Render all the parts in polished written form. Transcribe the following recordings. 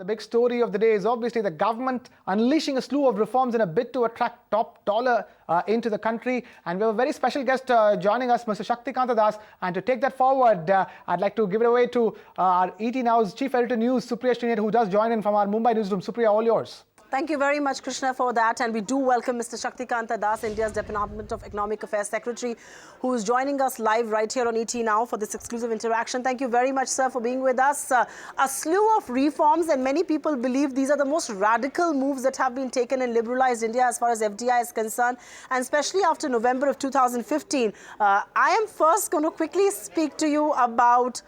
The big story of the day is obviously the government unleashing a slew of reforms in a bid to attract top dollar into the country. And we have a very special guest joining us, Mr. Shaktikanta Das. And to take that forward, I'd like to give it away to our ET Now's Chief Editor News, Supriya Shrinate, who does join in from our Mumbai newsroom. Supriya, all yours. Thank you very much, Krishna, for that. And we do welcome Mr. Shaktikanta Das, India's Department of Economic Affairs Secretary, who is joining us live right here on ET Now for this exclusive interaction. Thank you very much, sir, for being with us. A slew of reforms, and many people believe these are the most radical moves that have been taken in liberalized India as far as FDI is concerned, and especially after November of 2015. I am first going to quickly speak to you about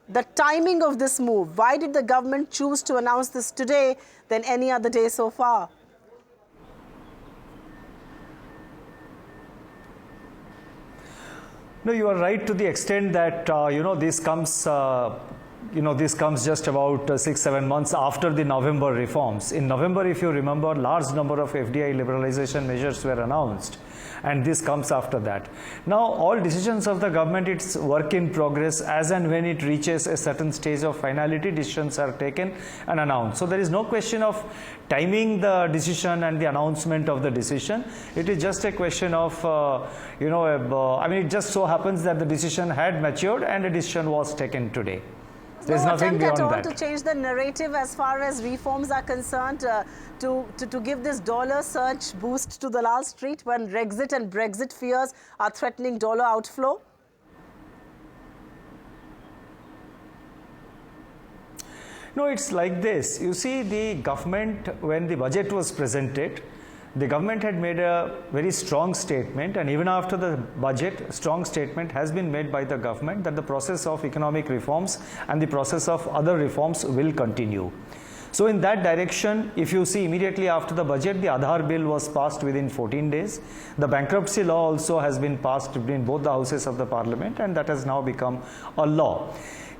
the timing of this move. Why did the government choose to announce this today than any other day so far? No, you are right to the extent that, this comes just about 6-7 months after the November reforms. In November, if you remember, large number of FDI liberalization measures were announced, and this comes after that. Now, all decisions of the government, it's work in progress. As and when it reaches a certain stage of finality, decisions are taken and announced. So there is no question of timing the decision and the announcement of the decision. It is just a question of, it just so happens that the decision had matured and a decision was taken today. There's no nothing attempt beyond at all that. to change the narrative as far as reforms are concerned, to give this dollar surge boost to the last street when Brexit and Brexit fears are threatening dollar outflow? No, it's like this. You see, the government, when the budget was presented, the government had made a very strong statement, and even after the budget, strong statement has been made by the government that the process of economic reforms and the process of other reforms will continue. So in that direction, if you see immediately after the budget, the Aadhaar bill was passed within 14 days. The bankruptcy law also has been passed between both the houses of the parliament, and that has now become a law.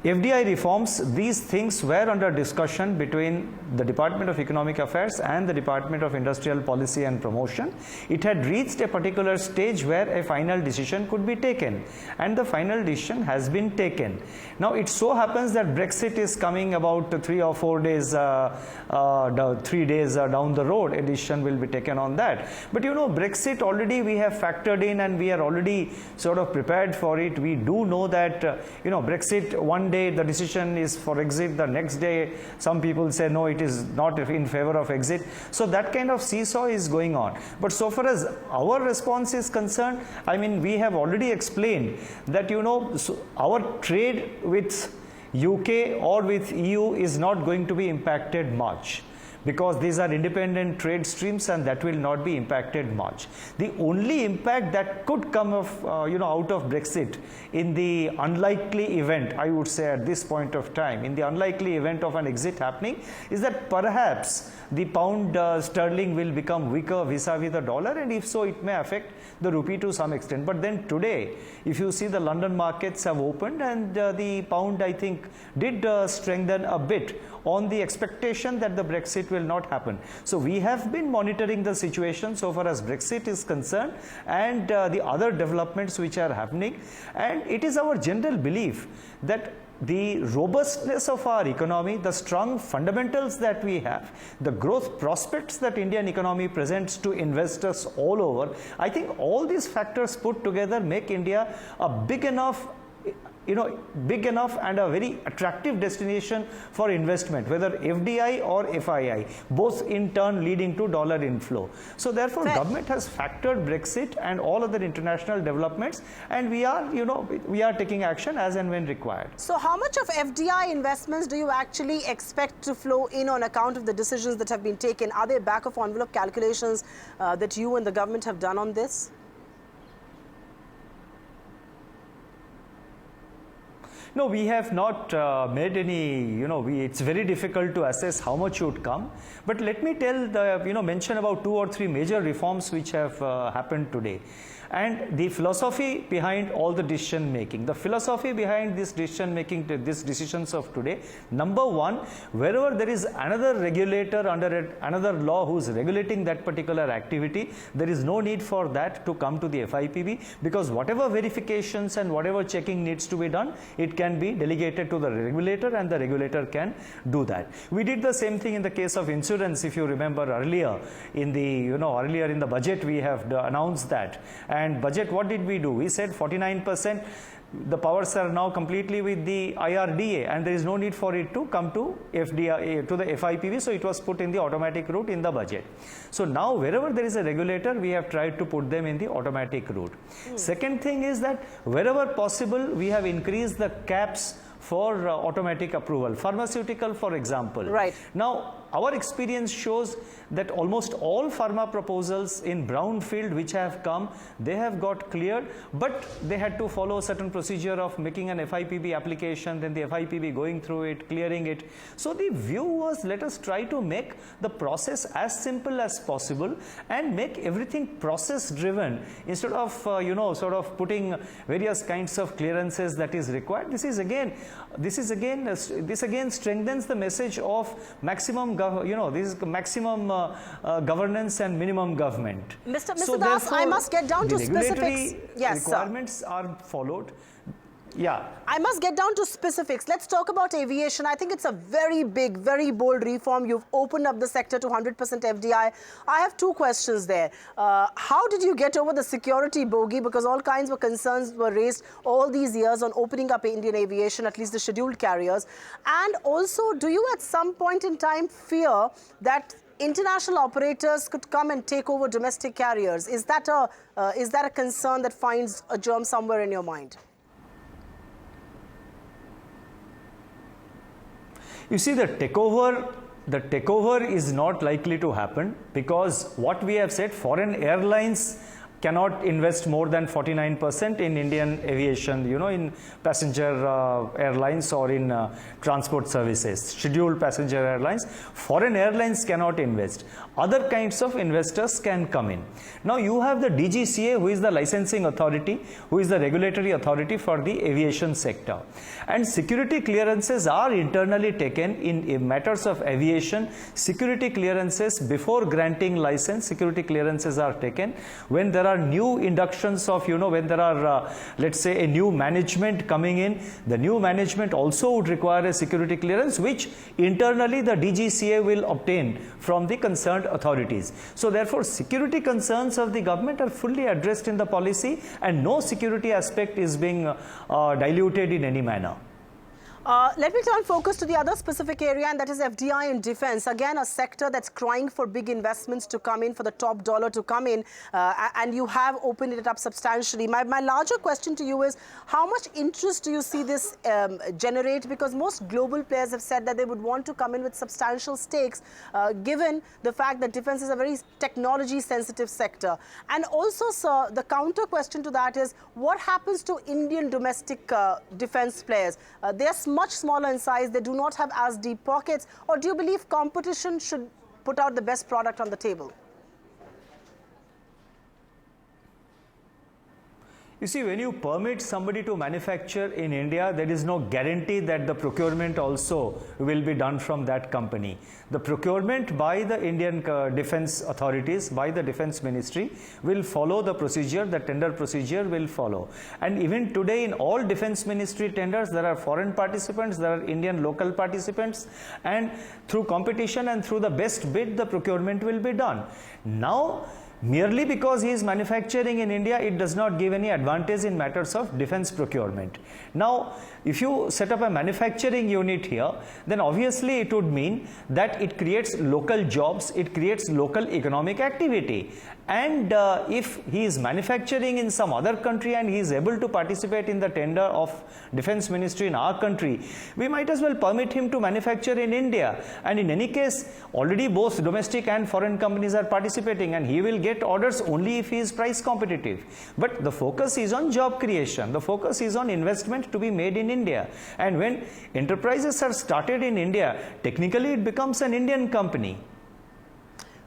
FDI reforms, these things were under discussion between the Department of Economic Affairs and the Department of Industrial Policy and Promotion. It had reached a particular stage where a final decision could be taken, and the final decision has been taken. Now, it so happens that Brexit is coming about 3 or 4 days, 3 days down the road. A decision will be taken on that. But Brexit already we have factored in, and we are already sort of prepared for it. We do know that, Brexit, one day the decision is for exit, the next day some people say no, it is not in favor of exit. So that kind of seesaw is going on. But so far as our response is concerned, we have already explained that our trade with UK or with EU is not going to be impacted much, because these are independent trade streams, and that will not be impacted much. The only impact that could come out of Brexit, in the unlikely event, I would say at this point of time, in the unlikely event of an exit happening, is that perhaps the pound sterling will become weaker vis-a-vis the dollar, and if so, it may affect the rupee to some extent. But then today, if you see, the London markets have opened, and the pound, I think, did strengthen a bit on the expectation that the Brexit will not happen. So we have been monitoring the situation so far as Brexit is concerned, and the other developments which are happening, and it is our general belief that the robustness of our economy, the strong fundamentals that we have, the growth prospects that Indian economy presents to investors all over, I think all these factors put together make India a big enough and a very attractive destination for investment, whether FDI or FII, both in turn leading to dollar inflow. So therefore, government has factored Brexit and all other international developments, and we are taking action as and when required. So how much of FDI investments do you actually expect to flow in on account of the decisions that have been taken? Are there back of envelope calculations that you and the government have done on this? No, we have not made any, it's very difficult to assess how much would come. But let me mention about 2 or 3 major reforms which have happened today. and the philosophy behind all the decision making. The philosophy behind this decision making, these decisions of today, number one, wherever there is another regulator under another law who is regulating that particular activity, there is no need for that to come to the FIPB, because whatever verifications and whatever checking needs to be done, it can be delegated to the regulator, and the regulator can do that. We did the same thing in the case of insurance. If you remember earlier in the earlier in the budget, we have announced that. And budget, what did we do? We said 49%. The powers are now completely with the IRDA, and there is no need for it to come to FDI, to the FIPB, so it was put in the automatic route in the budget. So now wherever there is a regulator, we have tried to put them in the automatic route. Second thing is that wherever possible, we have increased the caps for automatic approval. Pharmaceutical, for example. Right. Now, our experience shows that almost all pharma proposals in brownfield which have come, they have got cleared, but they had to follow a certain procedure of making an FIPB application, then the FIPB going through it, clearing it. So the view was, let us try to make the process as simple as possible and make everything process driven, instead of sort of putting various kinds of clearances that is required. This again strengthens the message of maximum maximum governance and minimum government. Mr. Das, I must get down to specifics. Yes, requirements are followed. Yeah. I must get down to specifics. Let's talk about aviation. I think it's a very big, very bold reform. You've opened up the sector to 100% FDI. I have two questions there. How did you get over the security bogey? Because all kinds of concerns were raised all these years on opening up Indian aviation, at least the scheduled carriers. And also, do you at some point in time fear that international operators could come and take over domestic carriers? Is that a concern that finds a germ somewhere in your mind? You see, the takeover is not likely to happen, because what we have said, foreign airlines cannot invest more than 49% in Indian aviation, in passenger airlines or in transport services, scheduled passenger airlines. Foreign airlines cannot invest. Other kinds of investors can come in. Now you have the DGCA, who is the licensing authority, who is the regulatory authority for the aviation sector. And security clearances are internally taken in matters of aviation. Security clearances before granting license, security clearances are taken. When there are new inductions of, when there are, let's say, a new management coming in, the new management also would require a security clearance, which internally the DGCA will obtain from the concerned authorities. So therefore, security concerns of the government are fully addressed in the policy, and no security aspect is being diluted in any manner. Let me turn focus to the other specific area, and that is FDI in defense. Again, a sector that's crying for big investments to come in, for the top dollar to come in, and you have opened it up substantially. My larger question to you is, how much interest do you see this generate? Because most global players have said that they would want to come in with substantial stakes, given the fact that defense is a very technology-sensitive sector. And also, sir, the counter question to that is, what happens to Indian domestic defense players? They are much smaller in size, they do not have as deep pockets, or do you believe competition should put out the best product on the table? You see, when you permit somebody to manufacture in India, there is no guarantee that the procurement also will be done from that company. The procurement by the Indian defense authorities, by the defense ministry, will follow the procedure, the tender procedure will follow. And even today in all defense ministry tenders, there are foreign participants, there are Indian local participants, and through competition and through the best bid, the procurement will be done. Now, merely because he is manufacturing in India, it does not give any advantage in matters of defense procurement. Now, if you set up a manufacturing unit here, then obviously it would mean that it creates local jobs, it creates local economic activity. And if he is manufacturing in some other country and he is able to participate in the tender of defense ministry in our country, we might as well permit him to manufacture in India. And in any case, already both domestic and foreign companies are participating, and he will get orders only if he is price competitive. But the focus is on job creation, the focus is on investment to be made in India. And when enterprises are started in India, technically it becomes an Indian company.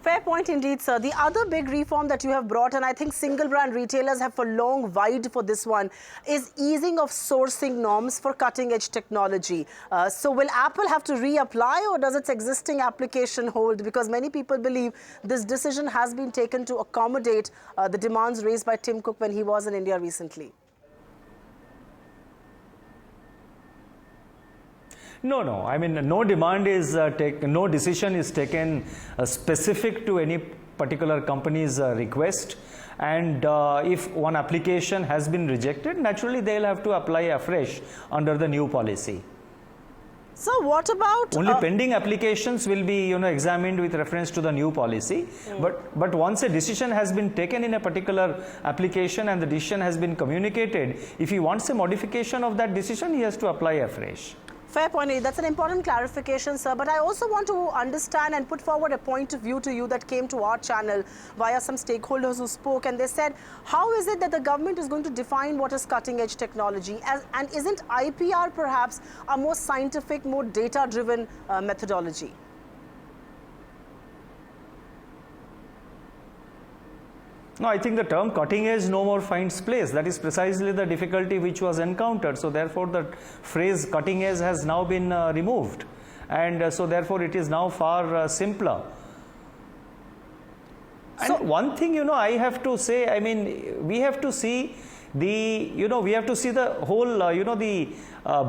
Fair point indeed, sir. The other big reform that you have brought, and I think single brand retailers have for long vied for this one, is easing of sourcing norms for cutting edge technology. So will Apple have to reapply, or does its existing application hold? Because many people believe this decision has been taken to accommodate the demands raised by Tim Cook when he was in India recently. No. I mean, no demand is no decision is taken specific to any particular company's request. And if one application has been rejected, naturally they'll have to apply afresh under the new policy. So what about... Only pending applications will be, examined with reference to the new policy. But once a decision has been taken in a particular application and the decision has been communicated, if he wants a modification of that decision, he has to apply afresh. Fair point. That's an important clarification, sir. But I also want to understand and put forward a point of view to you that came to our channel via some stakeholders who spoke, and they said, how is it that the government is going to define what is cutting edge technology? And isn't IPR perhaps a more scientific, more data-driven methodology? No, I think the term cutting edge no more finds place. That is precisely the difficulty which was encountered. So therefore, the phrase cutting edge has now been removed. And so therefore, it is now far simpler. And so, one thing, I have to say, I mean, we have to see the, we have to see the whole, the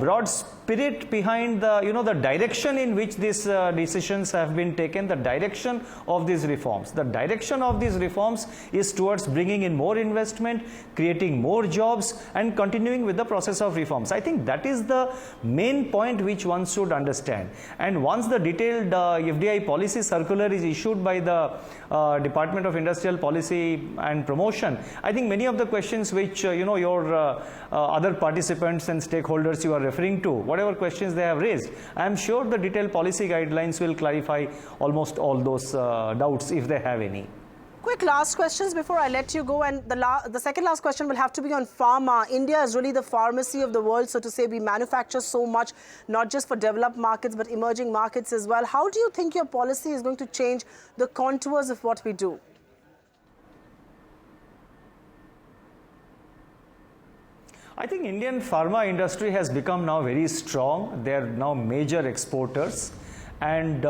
broad spirit behind the, the direction in which these decisions have been taken, the direction of these reforms. The direction of these reforms is towards bringing in more investment, creating more jobs, and continuing with the process of reforms. I think that is the main point which one should understand. And once the detailed FDI policy circular is issued by the Department of Industrial Policy and Promotion, I think many of the questions which, your other participants and stakeholders you are referring to, whatever questions they have raised, I am sure the detailed policy guidelines will clarify almost all those doubts if they have any. Quick last questions before I let you go, and the second last question will have to be on pharma. India is really the pharmacy of the world, so to say. We manufacture so much, not just for developed markets, but emerging markets as well. How do you think your policy is going to change the contours of what we do? I think Indian pharma industry has become now very strong. They are now major exporters, and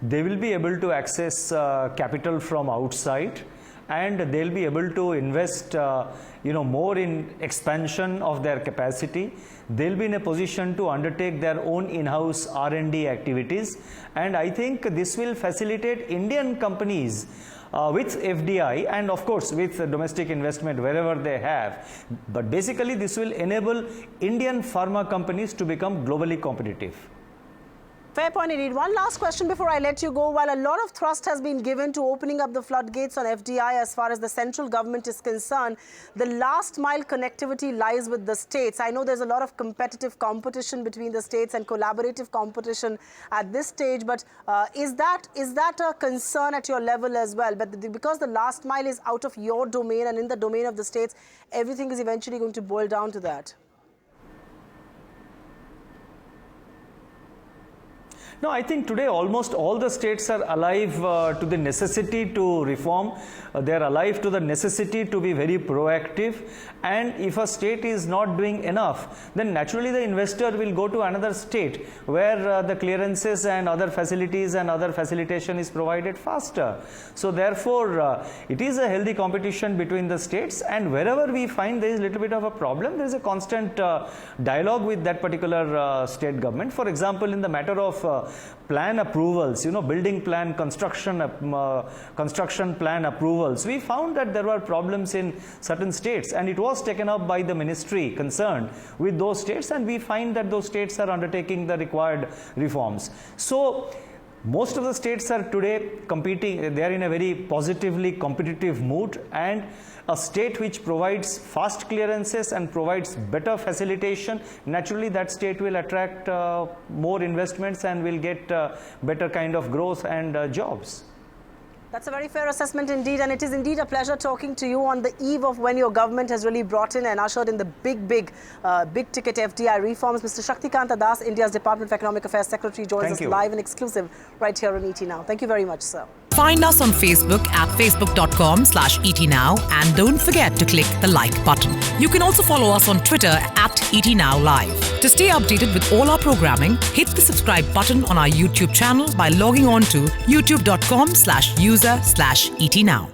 they will be able to access capital from outside, and they'll be able to invest more in expansion of their capacity. They'll be in a position to undertake their own in-house R&D activities, and I think this will facilitate Indian companies with FDI and of course with domestic investment wherever they have. But basically this will enable Indian pharma companies to become globally competitive. Fair point indeed. One last question before I let you go. While a lot of thrust has been given to opening up the floodgates on FDI as far as the central government is concerned, the last mile connectivity lies with the states. I know there's a lot of competitive competition between the states and collaborative competition at this stage, but is that a concern at your level as well? But because the last mile is out of your domain and in the domain of the states, everything is eventually going to boil down to that. No, I think today almost all the states are alive to the necessity to reform. They are alive to the necessity to be very proactive. And if a state is not doing enough, then naturally the investor will go to another state where the clearances and other facilities and other facilitation is provided faster. So therefore, it is a healthy competition between the states, and wherever we find there is a little bit of a problem, there is a constant dialogue with that particular state government. For example, in the matter of plan approvals, building plan, construction plan approvals, we found that there were problems in certain states, and it was taken up by the ministry concerned with those states, and we find that those states are undertaking the required reforms. So most of the states are today competing, they are in a very positively competitive mood, and a state which provides fast clearances and provides better facilitation, naturally that state will attract more investments and will get better kind of growth and jobs. That's a very fair assessment indeed, and it is indeed a pleasure talking to you on the eve of when your government has really brought in and ushered in the big ticket FDI reforms. Mr. Shaktikanta Das, India's Department of Economic Affairs Secretary, joins us live and exclusive right here on ET Now. Thank you very much, sir. Find us on Facebook at facebook.com/ETNow and don't forget to click the like button. You can also follow us on Twitter at ETNowLive. To stay updated with all our programming, hit the subscribe button on our YouTube channel by logging on to youtube.com/user/ETNow.